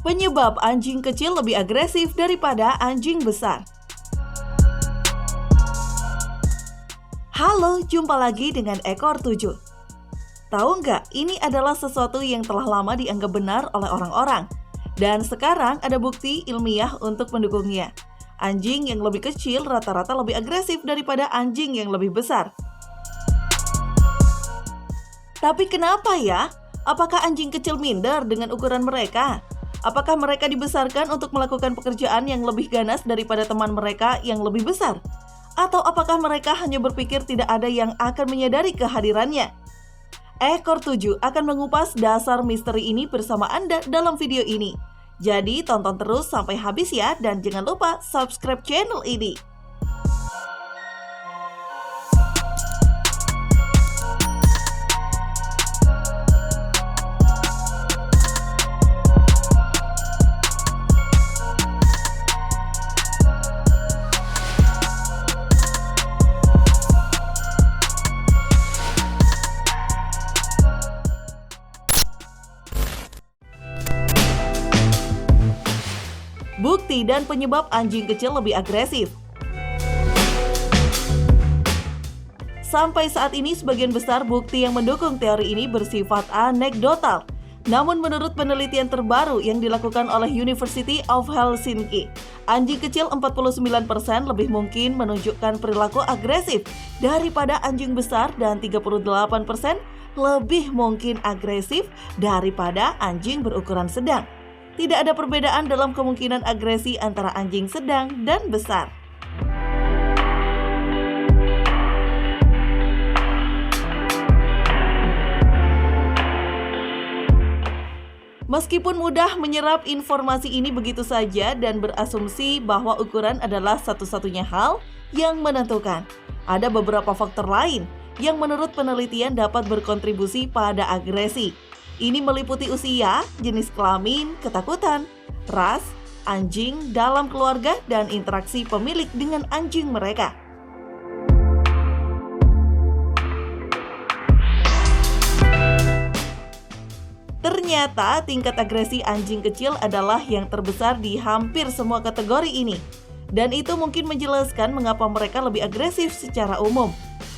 Penyebab anjing kecil lebih agresif daripada anjing besar. Halo, jumpa lagi dengan Ekor 7. Tahu nggak, ini adalah sesuatu yang telah lama dianggap benar oleh orang-orang. Dan sekarang ada bukti ilmiah untuk mendukungnya. Anjing yang lebih kecil rata-rata lebih agresif daripada anjing yang lebih besar. Tapi kenapa ya? Apakah anjing kecil minder dengan ukuran mereka? Apakah mereka dibesarkan untuk melakukan pekerjaan yang lebih ganas daripada teman mereka yang lebih besar? Atau apakah mereka hanya berpikir tidak ada yang akan menyadari kehadirannya? Ekor 7 akan mengupas dasar misteri ini bersama Anda dalam video ini. Jadi tonton terus sampai habis ya, dan jangan lupa subscribe channel ini. Bukti dan penyebab anjing kecil lebih agresif. Sampai saat ini sebagian besar bukti yang mendukung teori ini bersifat anekdotal. Namun menurut penelitian terbaru yang dilakukan oleh University of Helsinki, anjing kecil 49% lebih mungkin menunjukkan perilaku agresif daripada anjing besar dan 38% lebih mungkin agresif daripada anjing berukuran sedang. Tidak ada perbedaan dalam kemungkinan agresi antara anjing sedang dan besar. Meskipun mudah menyerap informasi ini begitu saja dan berasumsi bahwa ukuran adalah satu-satunya hal yang menentukan, ada beberapa faktor lain yang menurut penelitian dapat berkontribusi pada agresi. Ini meliputi usia, jenis kelamin, ketakutan, ras, anjing dalam keluarga, dan interaksi pemilik dengan anjing mereka. Ternyata tingkat agresi anjing kecil adalah yang terbesar di hampir semua kategori ini. Dan itu mungkin menjelaskan mengapa mereka lebih agresif secara umum.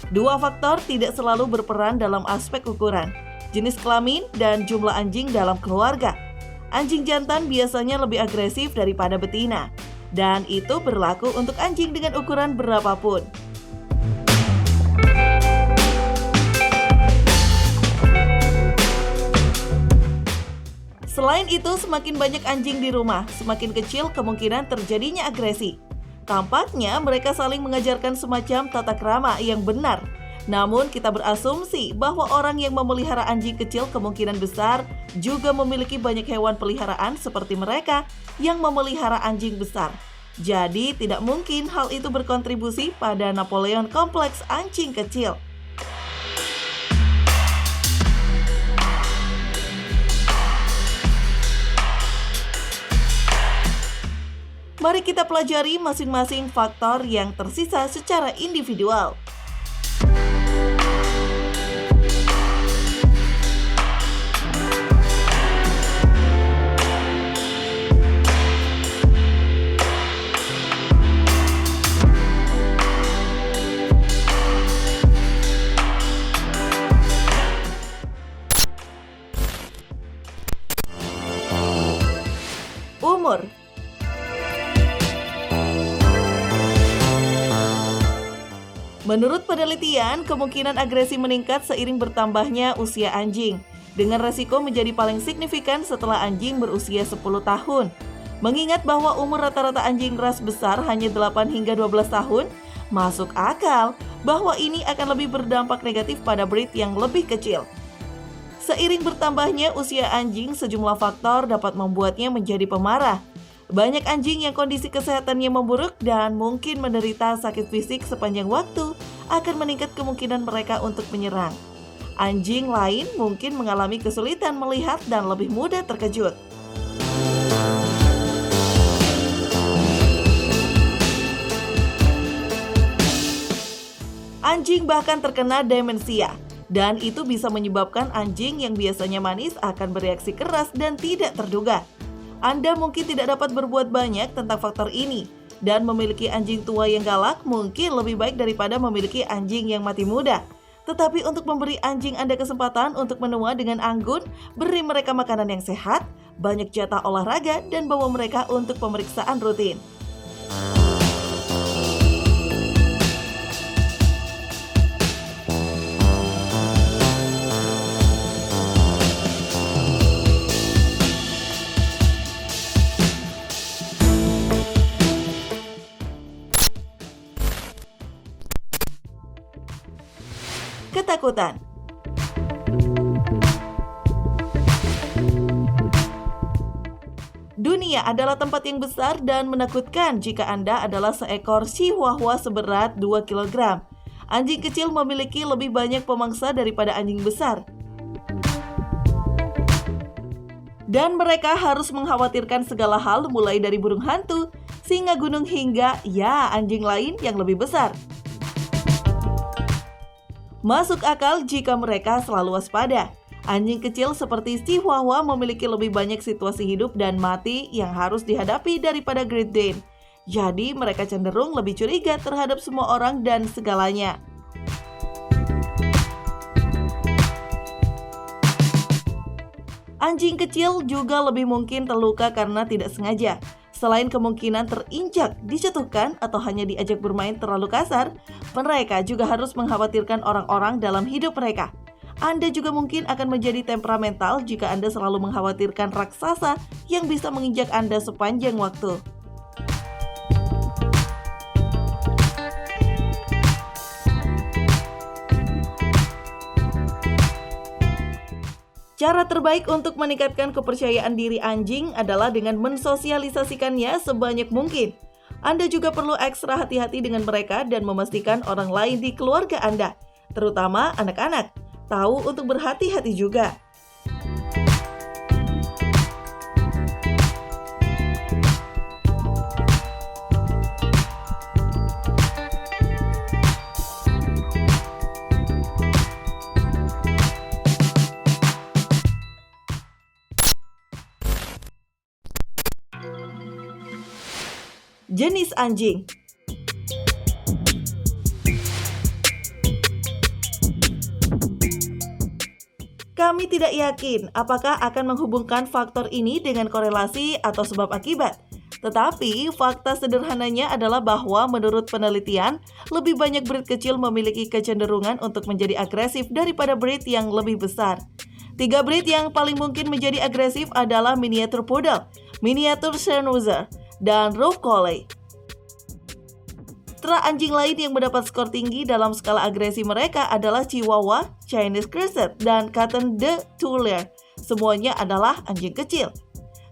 Dua faktor tidak selalu berperan dalam aspek ukuran: jenis kelamin dan jumlah anjing dalam keluarga. Anjing jantan biasanya lebih agresif daripada betina, dan itu berlaku untuk anjing dengan ukuran berapapun. Selain itu, semakin banyak anjing di rumah, semakin kecil kemungkinan terjadinya agresi. Tampaknya mereka saling mengajarkan semacam tata krama yang benar. Namun kita berasumsi bahwa orang yang memelihara anjing kecil kemungkinan besar juga memiliki banyak hewan peliharaan seperti mereka yang memelihara anjing besar. Jadi tidak mungkin hal itu berkontribusi pada Napoleon kompleks anjing kecil. Mari kita pelajari masing-masing faktor yang tersisa secara individual. Umur. Menurut penelitian, kemungkinan agresi meningkat seiring bertambahnya usia anjing, dengan resiko menjadi paling signifikan setelah anjing berusia 10 tahun. Mengingat bahwa umur rata-rata anjing ras besar hanya 8 hingga 12 tahun, masuk akal bahwa ini akan lebih berdampak negatif pada breed yang lebih kecil. Seiring bertambahnya usia anjing, sejumlah faktor dapat membuatnya menjadi pemarah. Banyak anjing yang kondisi kesehatannya memburuk dan mungkin menderita sakit fisik sepanjang waktu akan meningkat kemungkinan mereka untuk menyerang. Anjing lain mungkin mengalami kesulitan melihat dan lebih mudah terkejut. Anjing bahkan terkena demensia, dan itu bisa menyebabkan anjing yang biasanya manis akan bereaksi keras dan tidak terduga. Anda mungkin tidak dapat berbuat banyak tentang faktor ini, dan memiliki anjing tua yang galak mungkin lebih baik daripada memiliki anjing yang mati muda. Tetapi untuk memberi anjing Anda kesempatan untuk menua dengan anggun, beri mereka makanan yang sehat, banyak jatah olahraga, dan bawa mereka untuk pemeriksaan rutin. Ketakutan. Dunia adalah tempat yang besar dan menakutkan jika Anda adalah seekor chihuahua seberat 2 kg. Anjing kecil memiliki lebih banyak pemangsa daripada anjing besar. Dan mereka harus mengkhawatirkan segala hal mulai dari burung hantu, singa gunung hingga anjing lain yang lebih besar. Masuk akal jika mereka selalu waspada. Anjing kecil seperti Chihuahua memiliki lebih banyak situasi hidup dan mati yang harus dihadapi daripada Great Dane. Jadi mereka cenderung lebih curiga terhadap semua orang dan segalanya. Anjing kecil juga lebih mungkin terluka karena tidak sengaja. Selain kemungkinan terinjak, dijatuhkan, atau hanya diajak bermain terlalu kasar, mereka juga harus mengkhawatirkan orang-orang dalam hidup mereka. Anda juga mungkin akan menjadi temperamental jika Anda selalu mengkhawatirkan raksasa yang bisa menginjak Anda sepanjang waktu. Cara terbaik untuk meningkatkan kepercayaan diri anjing adalah dengan mensosialisasikannya sebanyak mungkin. Anda juga perlu ekstra hati-hati dengan mereka dan memastikan orang lain di keluarga Anda, terutama anak-anak, tahu untuk berhati-hati juga. Jenis anjing. Kami tidak yakin apakah akan menghubungkan faktor ini dengan korelasi atau sebab akibat. Tetapi fakta sederhananya adalah bahwa menurut penelitian, lebih banyak breed kecil memiliki kecenderungan untuk menjadi agresif daripada breed yang lebih besar. 3 breed yang paling mungkin menjadi agresif adalah Miniatur Poodle, Miniatur Schnauzer, dan Rough Collie. Anjing lain yang mendapat skor tinggi dalam skala agresi mereka adalah Chihuahua, Chinese Corset, dan Canton de Tuileries. Semuanya adalah anjing kecil.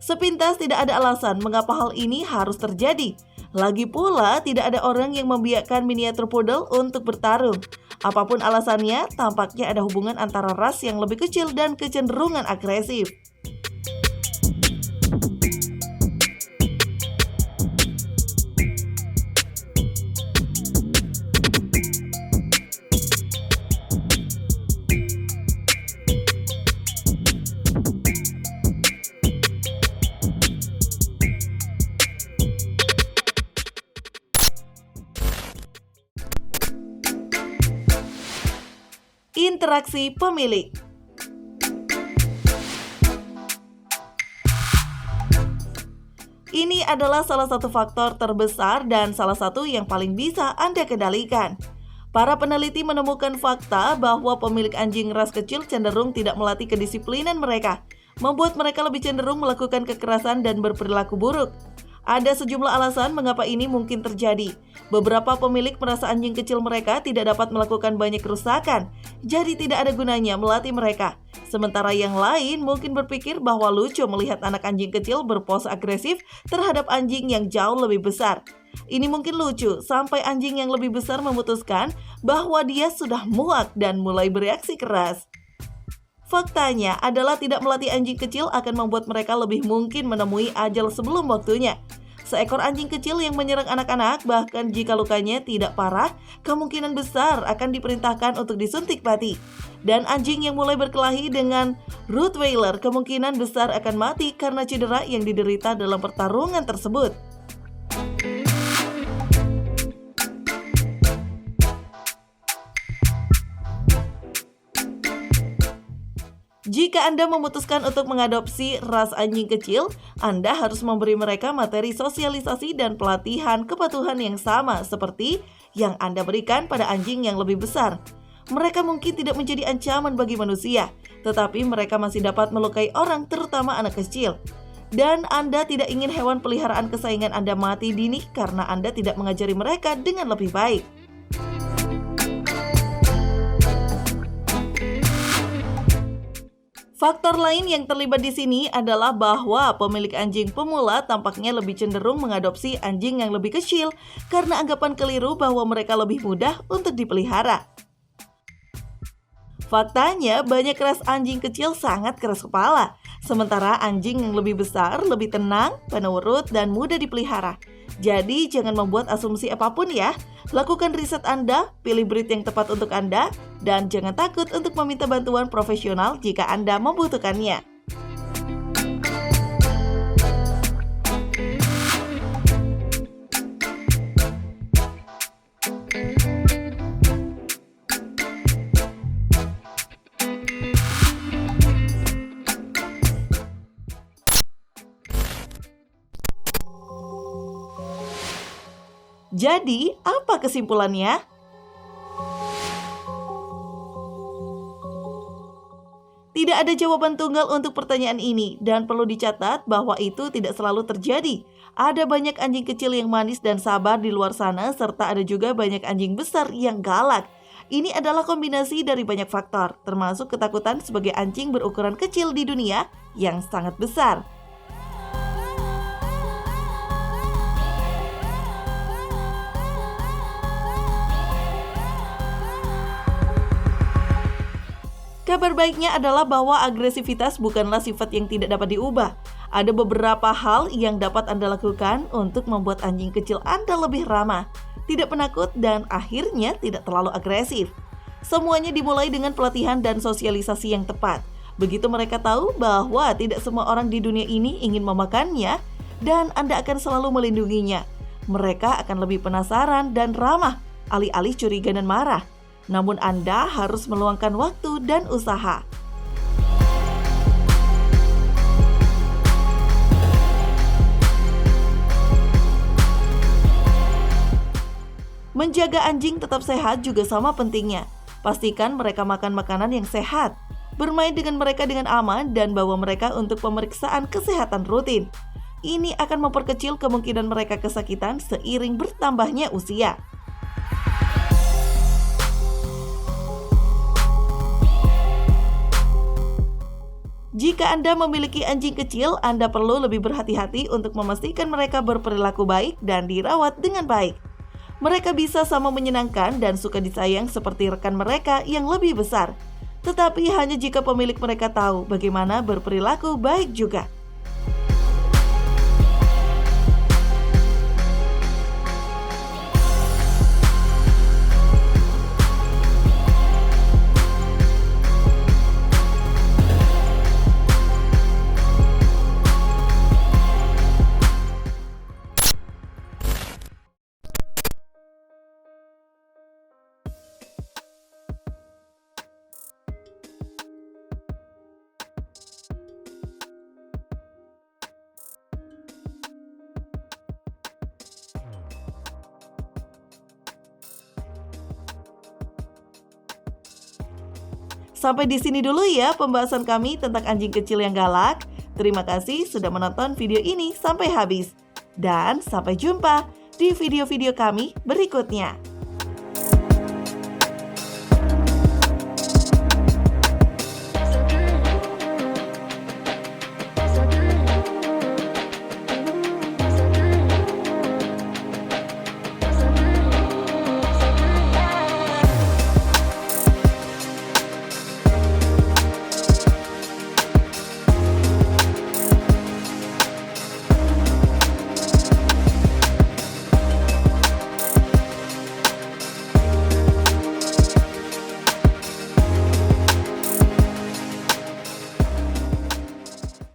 Sepintas tidak ada alasan mengapa hal ini harus terjadi. Lagi pula, tidak ada orang yang membiarkan Miniatur Poodle untuk bertarung. Apapun alasannya, tampaknya ada hubungan antara ras yang lebih kecil dan kecenderungan agresif. Interaksi pemilik. Ini adalah salah satu faktor terbesar dan salah satu yang paling bisa Anda kendalikan. Para peneliti menemukan fakta bahwa pemilik anjing ras kecil cenderung tidak melatih kedisiplinan mereka, membuat mereka lebih cenderung melakukan kekerasan dan berperilaku buruk. Ada sejumlah alasan mengapa ini mungkin terjadi. Beberapa pemilik merasa anjing kecil mereka tidak dapat melakukan banyak kerusakan, jadi tidak ada gunanya melatih mereka. Sementara yang lain mungkin berpikir bahwa lucu melihat anak anjing kecil berpose agresif terhadap anjing yang jauh lebih besar. Ini mungkin lucu sampai anjing yang lebih besar memutuskan bahwa dia sudah muak dan mulai bereaksi keras. Faktanya adalah tidak melatih anjing kecil akan membuat mereka lebih mungkin menemui ajal sebelum waktunya. Seekor anjing kecil yang menyerang anak-anak, bahkan jika lukanya tidak parah, kemungkinan besar akan diperintahkan untuk disuntik mati. Dan anjing yang mulai berkelahi dengan Rottweiler kemungkinan besar akan mati karena cedera yang diderita dalam pertarungan tersebut. Jika Anda memutuskan untuk mengadopsi ras anjing kecil, Anda harus memberi mereka materi sosialisasi dan pelatihan kepatuhan yang sama seperti yang Anda berikan pada anjing yang lebih besar. Mereka mungkin tidak menjadi ancaman bagi manusia, tetapi mereka masih dapat melukai orang, terutama anak kecil. Dan Anda tidak ingin hewan peliharaan kesayangan Anda mati dini karena Anda tidak mengajari mereka dengan lebih baik. Faktor lain yang terlibat di sini adalah bahwa pemilik anjing pemula tampaknya lebih cenderung mengadopsi anjing yang lebih kecil karena anggapan keliru bahwa mereka lebih mudah untuk dipelihara. Faktanya, banyak ras anjing kecil sangat keras kepala, sementara anjing yang lebih besar lebih tenang, penurut, dan mudah dipelihara. Jadi, jangan membuat asumsi apapun ya. Lakukan riset Anda, pilih breed yang tepat untuk Anda, dan jangan takut untuk meminta bantuan profesional jika Anda membutuhkannya. Jadi, apa kesimpulannya? Tidak ada jawaban tunggal untuk pertanyaan ini, dan perlu dicatat bahwa itu tidak selalu terjadi. Ada banyak anjing kecil yang manis dan sabar di luar sana, serta ada juga banyak anjing besar yang galak. Ini adalah kombinasi dari banyak faktor, termasuk ketakutan sebagai anjing berukuran kecil di dunia yang sangat besar. Kabar baiknya adalah bahwa agresivitas bukanlah sifat yang tidak dapat diubah. Ada beberapa hal yang dapat Anda lakukan untuk membuat anjing kecil Anda lebih ramah, tidak penakut, dan akhirnya tidak terlalu agresif. Semuanya dimulai dengan pelatihan dan sosialisasi yang tepat. Begitu mereka tahu bahwa tidak semua orang di dunia ini ingin memakannya, dan Anda akan selalu melindunginya. Mereka akan lebih penasaran dan ramah, alih-alih curiga dan marah. Namun Anda harus meluangkan waktu dan usaha. Menjaga anjing tetap sehat juga sama pentingnya. Pastikan mereka makan makanan yang sehat, bermain dengan mereka dengan aman, dan bawa mereka untuk pemeriksaan kesehatan rutin. Ini akan memperkecil kemungkinan mereka kesakitan seiring bertambahnya usia. Jika Anda memiliki anjing kecil, Anda perlu lebih berhati-hati untuk memastikan mereka berperilaku baik dan dirawat dengan baik. Mereka bisa sama menyenangkan dan suka disayang seperti rekan mereka yang lebih besar. Tetapi hanya jika pemilik mereka tahu bagaimana berperilaku baik juga. Sampai di sini dulu ya pembahasan kami tentang anjing kecil yang galak. Terima kasih sudah menonton video ini sampai habis. Dan sampai jumpa di video-video kami berikutnya.